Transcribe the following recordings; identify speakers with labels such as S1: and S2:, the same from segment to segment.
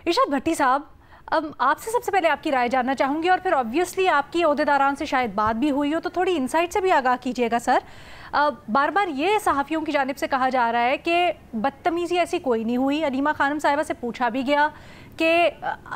S1: इरशाद भट्टी साहब, अब आपसे सबसे पहले आपकी राय जानना चाहूँगी और फिर ऑब्वियसली आपकी ओहदेदारान से शायद बात भी हुई हो तो थोड़ी इंसाइट से भी आगाह कीजिएगा सर। बार बार ये सहाफ़ियों की जानिब से कहा जा रहा है कि बदतमीज़ी ऐसी कोई नहीं हुई। अलीमा खानम साहिबा से पूछा भी गया कि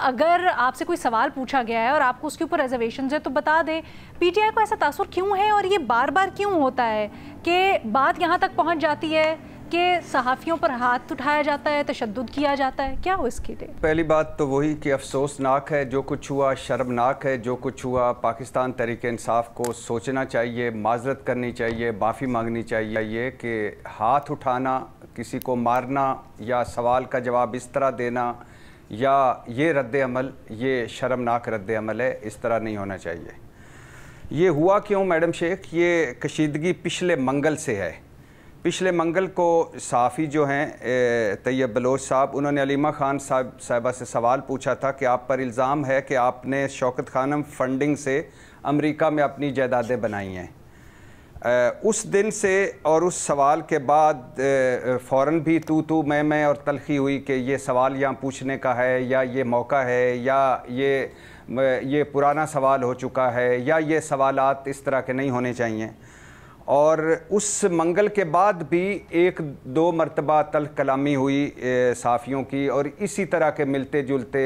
S1: अगर आपसे कोई सवाल पूछा गया है और आपको उसके ऊपर रिजर्वेशन है तो बता दें। पीटीआई को ऐसा तासुर क्यों है और ये बार बार क्यों होता है कि बात यहाँ तक पहुँच जाती है कि सहाफ़ियों पर हाथ उठाया जाता है, तशद्दुद किया जाता है? क्या हो इसके लिए?
S2: पहली बात तो वही कि अफसोसनाक है जो कुछ हुआ, शर्मनाक है जो कुछ हुआ। पाकिस्तान तहरीक इंसाफ को सोचना चाहिए, माजरत करनी चाहिए, माफ़ी मांगनी चाहिए कि हाथ उठाना, किसी को मारना या सवाल का जवाब इस तरह देना या ये रद्द अमल, ये शर्मनाक रद्द अमल है। इस तरह नहीं होना चाहिए। ये हुआ क्यों मैडम शेख? ये कशीदगी पिछले मंगल से है। पिछले मंगल को सहाफ़ी जो हैं तैयब बलोच साहब, उन्होंने अलीमा खान साहिबा से सवाल पूछा था कि आप पर इल्ज़ाम है कि आपने शौकत खानम फंडिंग से अमेरिका में अपनी जायदादें बनाई हैं। उस दिन से और उस सवाल के बाद फ़ौरन भी तू मैं और तलखी हुई कि ये सवाल यहाँ पूछने का है या ये मौका है या ये पुराना सवाल हो चुका है या ये सवालात इस तरह के नहीं होने चाहिए। और उस मंगल के बाद भी एक दो मरतबा तल्ख कलामी हुई सहाफ़ियों की और इसी तरह के मिलते जुलते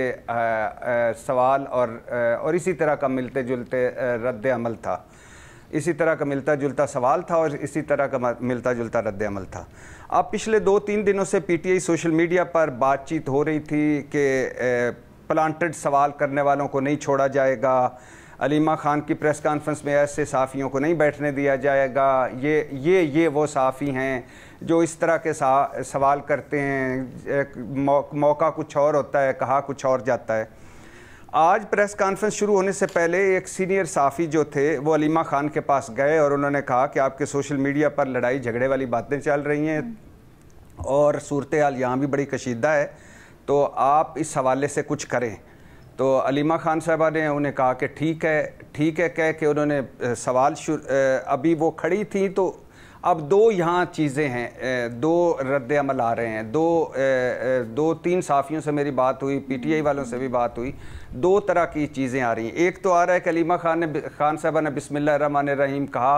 S2: सवाल और इसी तरह का मिलते जुलते रद्द अमल था। इसी तरह का मिलता जुलता सवाल था और इसी तरह का मिलता जुलता रद्द अमल था। अब पिछले 2-3 दिनों से पीटीआई सोशल मीडिया पर बातचीत हो रही थी कि प्लांटेड सवाल करने वालों को नहीं छोड़ा जाएगा, अलीमा खान की प्रेस कॉन्फ्रेंस में ऐसे सहाफ़ियों को नहीं बैठने दिया जाएगा, ये वो सहाफ़ी हैं जो इस तरह के सवाल करते हैं, मौका कुछ और होता है, कहा कुछ और जाता है। आज प्रेस कॉन्फ्रेंस शुरू होने से पहले एक सीनियर सहाफ़ी जो थे वो अलीमा खान के पास गए और उन्होंने कहा कि आपके सोशल मीडिया पर लड़ाई झगड़े वाली बातें चल रही हैं और सूरत हाल यहाँ भी बड़ी कशीदा है, तो आप इस हवाले से कुछ करें। तो अलीमा खान साहबा ने उन्हें कहा कि ठीक है कह के उन्होंने सवाल अभी वो खड़ी थी तो अब दो यहाँ चीज़ें हैं, दो रद्द अमल आ रहे हैं। 2-3 सहाफ़ियों से मेरी बात हुई, पीटीआई वालों से भी बात हुई, 2 तरह की चीज़ें आ रही हैं। एक तो आ रहा है कि अलीमा खान साहबा ने बिस्मिल्लाहिर्रहमानिर्रहीम कहा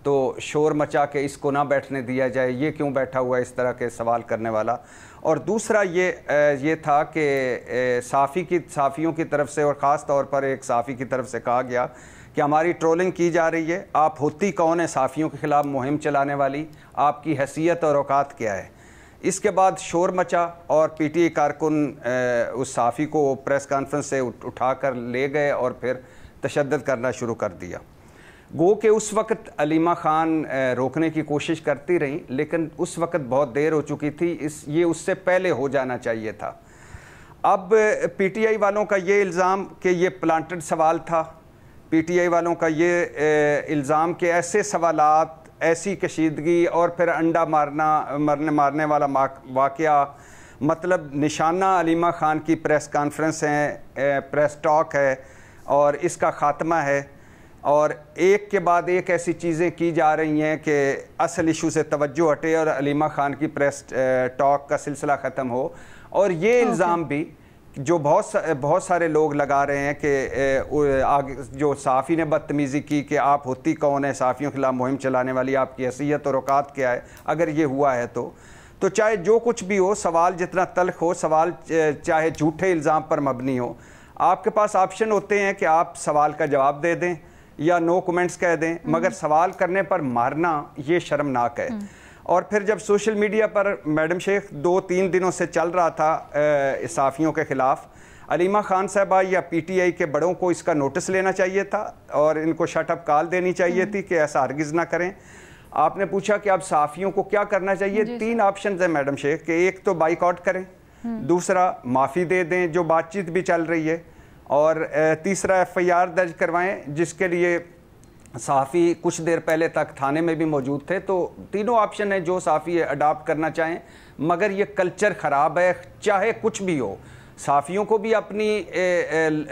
S2: तो शोर मचा के इसको ना बैठने दिया जाए, ये क्यों बैठा हुआ है इस तरह के सवाल करने वाला। और दूसरा ये था कि सहाफ़ियों की तरफ से और ख़ास तौर पर एक सहाफ़ी की तरफ से कहा गया कि हमारी ट्रोलिंग की जा रही है, आप होती कौन है सहाफ़ियों के ख़िलाफ़ मुहिम चलाने वाली, आपकी हैसियत और औकात क्या है। इसके बाद शोर मचा और पीटीआई कारकुन उस सहाफ़ी को प्रेस कॉन्फ्रेंस से उठा कर ले गए और फिर तशद्दुद करना शुरू कर दिया। गो कि उस वक़्त अलीमा खान रोकने की कोशिश करती रहीं, लेकिन उस वक़्त बहुत देर हो चुकी थी, ये उससे पहले हो जाना चाहिए था। अब पीटीआई वालों का ये इल्ज़ाम कि ये प्लांटेड सवाल था, पीटीआई वालों का ये इल्ज़ाम कि ऐसे सवालात, ऐसी कशीदगी और फिर अंडा मारने वाला वाक़या, मतलब निशाना अलीमा खान की प्रेस कॉन्फ्रेंस है, प्रेस टॉक है और इसका ख़ात्मा है। और एक के बाद एक ऐसी चीज़ें की जा रही हैं कि असल इशू से तवज्जो हटे और अलीमा खान की प्रेस टॉक का सिलसिला ख़त्म हो। और ये इल्ज़ाम भी जो बहुत सारे लोग लगा रहे हैं कि आगे जो सहाफ़ी ने बदतमीज़ी की कि आप होती कौन है सहाफ़ियों के खिलाफ़ मुहिम चलाने वाली, आपकी हैसियत और औकात क्या है। अगर ये हुआ है तो चाहे जो कुछ भी हो, सवाल जितना तल्ख हो, सवाल चाहे झूठे इल्ज़ाम पर मबनी हो, आपके पास ऑप्शन होते हैं कि आप सवाल का जवाब दे दें या नो कमेंट्स कह दें, मगर सवाल करने पर मारना ये शर्मनाक है। और फिर जब सोशल मीडिया पर मैडम शेख 2-3 दिनों से चल रहा था सहाफ़ियों के ख़िलाफ़, अलीमा खान साहबा या पीटीआई के बड़ों को इसका नोटिस लेना चाहिए था और इनको शट अप कॉल देनी चाहिए थी कि ऐसा हरगिज़ ना करें। आपने पूछा कि अब सहाफ़ियों को क्या करना चाहिए, 3 ऑप्शन हैं मैडम शेख कि एक तो बाइकआउट करें, दूसरा माफ़ी दे दें जो बातचीत भी चल रही है, और तीसरा FIR दर्ज करवाएं जिसके लिए सहाफ़ी कुछ देर पहले तक थाने में भी मौजूद थे। तो तीनों ऑप्शन हैं जो सहाफ़ी अडॉप्ट करना चाहें, मगर ये कल्चर ख़राब है। चाहे कुछ भी हो, सहाफ़ियों को भी अपनी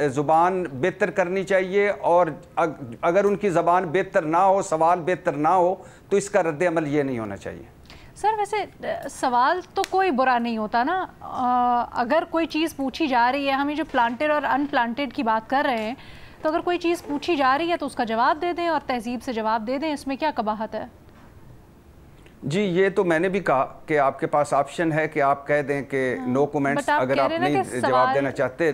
S2: ज़ुबान बेहतर करनी चाहिए और अगर उनकी ज़बान बेहतर ना हो, सवाल बेहतर ना हो, तो इसका रद्द अमल ये नहीं होना चाहिए।
S1: سر ویسے سوال تو کوئی برا نہیں ہوتا نا، اگر کوئی چیز پوچھی جا رہی ہے، ہم یہ جو پلانٹڈ اور ان پلانٹڈ کی بات کر رہے ہیں، تو اگر کوئی چیز پوچھی جا رہی ہے تو اس کا جواب دے دیں اور تہذیب سے جواب دے دیں، اس میں کیا قباحت ہے؟
S2: جی یہ تو میں نے بھی کہا کہ آپ کے پاس آپشن ہے کہ آپ کہہ دیں کہ نو کومنٹس اگر آپ نہیں جواب دینا چاہتے،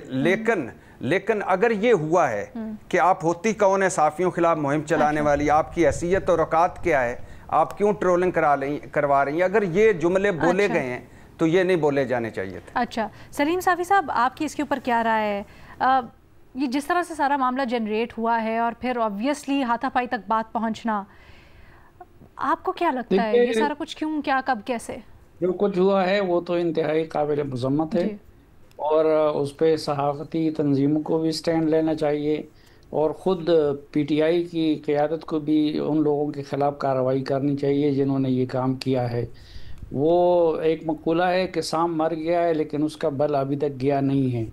S2: لیکن اگر یہ ہوا ہے کہ آپ ہوتی کون ہے صحافیوں خلاف مہم چلانے والی، آپ کی حیثیت اور اوقات کیا ہے، آپ کیوں ٹرولنگ کروا رہی ہیں، اگر یہ جملے بولے گئے ہیں تو یہ نہیں بولے جانے چاہیے تھے۔
S1: اچھا سلیم صافی صاحب، آپ کی اس کے اوپر کیا رائے ہے؟ یہ جس طرح سے سارا معاملہ جنریٹ ہوا ہے اور پھر آبویسلی ہاتھا پائی تک بات پہنچنا، آپ کو کیا لگتا ہے یہ سارا کچھ کیوں، کیا، کب، کیسے؟
S3: جو کچھ ہوا ہے وہ تو انتہائی قابل مذمت ہے، اور اس پہ صحافتی تنظیموں کو بھی سٹینڈ لینا چاہیے، اور خود پی ٹی آئی کی قیادت کو بھی ان لوگوں کے خلاف کارروائی کرنی چاہیے جنہوں نے یہ کام کیا ہے۔ وہ ایک مقولہ ہے کہ سام مر گیا ہے لیکن اس کا بل ابھی تک گیا نہیں ہے۔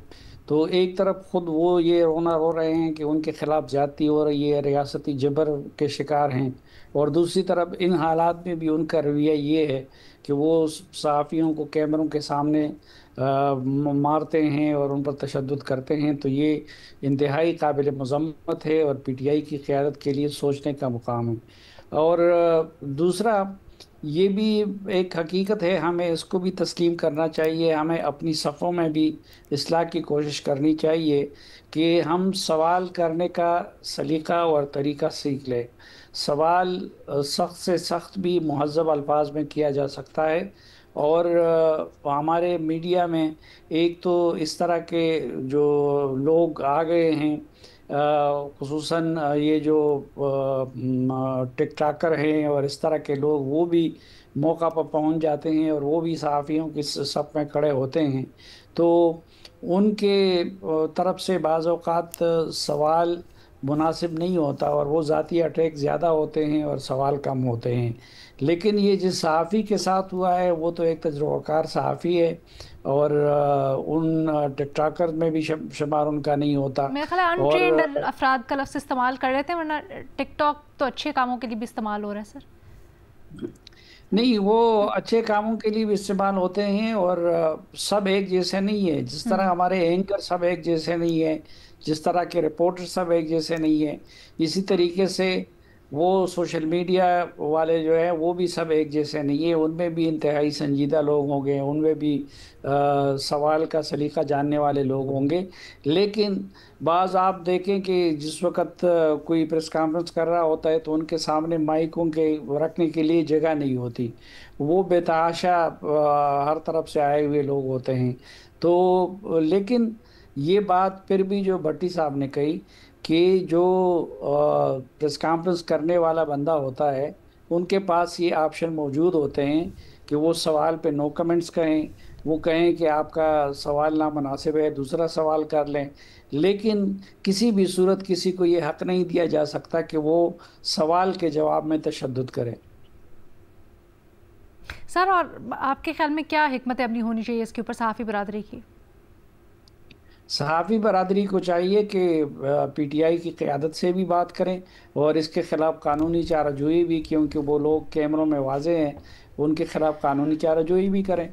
S3: تو ایک طرف خود وہ یہ رونا رو رہے ہیں کہ ان کے خلاف زیادتی ہو رہی ہے، ریاستی جبر کے شکار ہیں، اور دوسری طرف ان حالات میں بھی ان کا رویہ یہ ہے کہ وہ صحافیوں کو کیمروں کے سامنے مارتے ہیں اور ان پر تشدد کرتے ہیں۔ تو یہ انتہائی قابل مذمت ہے اور پی ٹی آئی کی قیادت کے لیے سوچنے کا مقام ہے۔ اور دوسرا یہ بھی ایک حقیقت ہے، ہمیں اس کو بھی تسلیم کرنا چاہیے، ہمیں اپنی صفوں میں بھی اصلاح کی کوشش کرنی چاہیے کہ ہم سوال کرنے کا سلیقہ اور طریقہ سیکھ لیں۔ سوال سخت سے سخت بھی مہذب الفاظ میں کیا جا سکتا ہے، اور ہمارے میڈیا میں ایک تو اس طرح کے جو لوگ آ گئے ہیں، خصوصاً یہ جو ٹک ٹاکر ہیں اور اس طرح کے لوگ، وہ بھی موقع پر پہنچ جاتے ہیں اور وہ بھی صحافیوں کی صف میں کھڑے ہوتے ہیں، تو ان کے طرف سے بعض اوقات سوال مناسب نہیں ہوتا اور وہ ذاتی اٹیک زیادہ ہوتے ہیں اور سوال کم ہوتے ہیں۔ لیکن یہ جس صحافی کے ساتھ ہوا ہے وہ تو ایک تجربہ کار صحافی ہے، اور ان ٹک ٹاکر میں بھی شمار ان کا نہیں ہوتا۔
S1: میرا خیال ہے انٹرینڈ افراد کا لفظ استعمال کر رہے تھے، ورنہ ٹک ٹاک تو اچھے کاموں کے لیے بھی استعمال ہو رہا ہے سر۔
S3: نہیں، وہ اچھے کاموں کے لیے بھی استعمال ہوتے ہیں، اور سب ایک جیسے نہیں ہے، جس طرح ہمارے اینکر سب ایک جیسے نہیں ہے، جس طرح کے رپورٹر سب ایک جیسے نہیں ہیں، اسی طریقے سے وہ سوشل میڈیا والے جو ہیں وہ بھی سب ایک جیسے نہیں ہیں، ان میں بھی انتہائی سنجیدہ لوگ ہوں گے، ان میں بھی سوال کا سلیقہ جاننے والے لوگ ہوں گے۔ لیکن بعض آپ دیکھیں کہ جس وقت کوئی پریس کانفرنس کر رہا ہوتا ہے تو ان کے سامنے مائکوں کے رکھنے کے لیے جگہ نہیں ہوتی، وہ بے تحاشا ہر طرف سے آئے ہوئے لوگ ہوتے ہیں۔ تو لیکن یہ بات پھر بھی جو بھٹی صاحب نے کہی کہ جو پریس کانفرنس کرنے والا بندہ ہوتا ہے ان کے پاس یہ آپشن موجود ہوتے ہیں کہ وہ سوال پہ نو کمنٹس کہیں، وہ کہیں کہ آپ کا سوال نامناسب ہے، دوسرا سوال کر لیں، لیکن کسی بھی صورت کسی کو یہ حق نہیں دیا جا سکتا کہ وہ سوال کے جواب میں تشدد کرے۔
S1: سر اور آپ کے خیال میں کیا حکمت عملی ہونی چاہیے اس کے اوپر صحافی برادری کی؟
S3: صحافی برادری کو چاہیے کہ پی ٹی آئی کی قیادت سے بھی بات کریں اور اس کے خلاف قانونی چارہ جوئی بھی، کیونکہ وہ لوگ کیمروں میں واضح ہیں، ان کے خلاف قانونی چارہ جوئی بھی کریں۔